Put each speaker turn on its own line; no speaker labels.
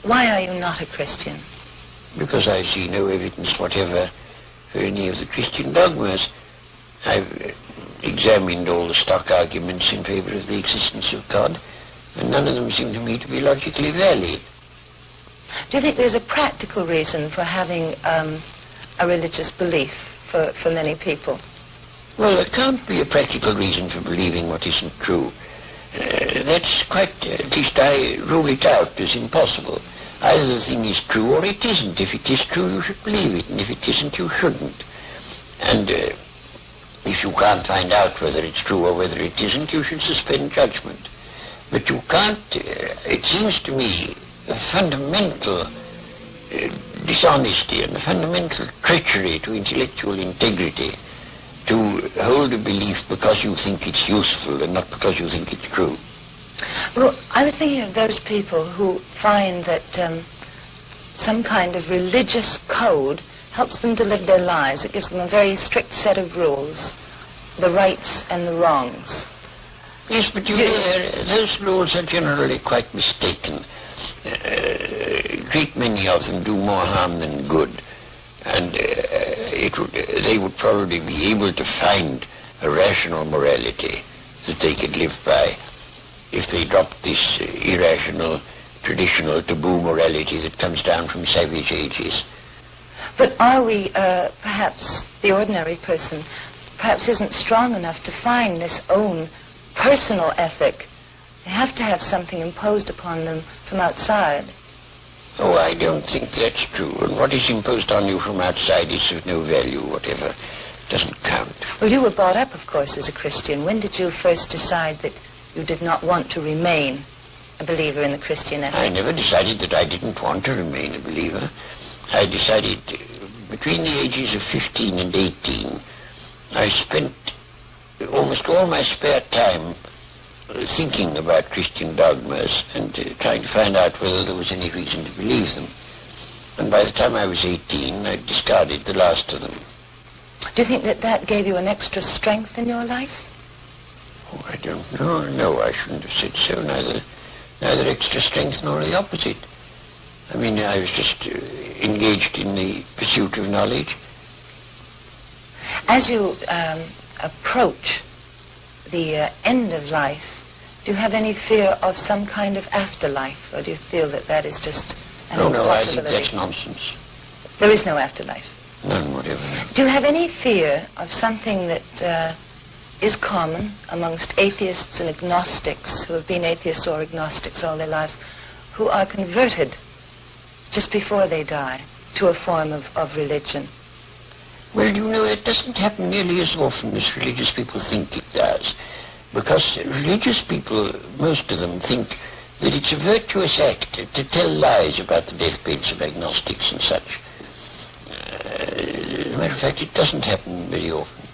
Why are you not a Christian?
Because I see no evidence whatever for any of the Christian dogmas. I've examined all the stock arguments in favor of the existence of God, and none of them seem to me to be logically valid.
Do you think there's a practical reason for having a religious belief for many people?
Well, there can't be a practical reason for believing what isn't true. That's quite, at least I rule it out as impossible. Either the thing is true or it isn't. If it is true, you should believe it, and if it isn't, you shouldn't. And if you can't find out whether it's true or whether it isn't, you should suspend judgment. But you can't, it seems to me, a fundamental dishonesty and a fundamental treachery to intellectual integrity to hold a belief because you think it's useful and not because you think it's true.
Well, I was thinking of those people who find that some kind of religious code helps them to live their lives. It gives them a very strict set of rules, the rights and the wrongs.
Yes, but those rules are generally quite mistaken. A great many of them do more harm than good. And they would probably be able to find a rational morality that they could live by if they dropped this irrational, traditional, taboo morality that comes down from savage ages.
But are we, perhaps the ordinary person, perhaps isn't strong enough to find this own personal ethic? They have to have something imposed upon them from outside.
Oh, I don't think that's true. And what is imposed on you from outside is of no value, whatever. It doesn't count.
Well, you were brought up, of course, as a Christian. When did you first decide that you did not want to remain a believer in the Christian ethic?
I never decided that I didn't want to remain a believer. I decided between the ages of 15 and 18, I spent almost all my spare time thinking about Christian dogmas and trying to find out whether there was any reason to believe them. And by the time I was 18, I discarded the last of them.
Do you think that that gave you an extra strength in your life?
Oh, I don't know. No, I shouldn't have said so. Neither extra strength nor the opposite. I mean, I was just engaged in the pursuit of knowledge.
As you approach the end of life, do you have any fear of some kind of afterlife, or do you feel that that is just an impossibility?
No, I think that's nonsense.
There is no afterlife?
None whatever.
Do you have any fear of something that is common amongst atheists and agnostics who have been atheists or agnostics all their lives, who are converted just before they die to a form of religion?
Well, you know, it doesn't happen nearly as often as religious people think it does. Because religious people, most of them, think that it's a virtuous act to tell lies about the deathbeds of agnostics and such. As a matter of fact, it doesn't happen very often.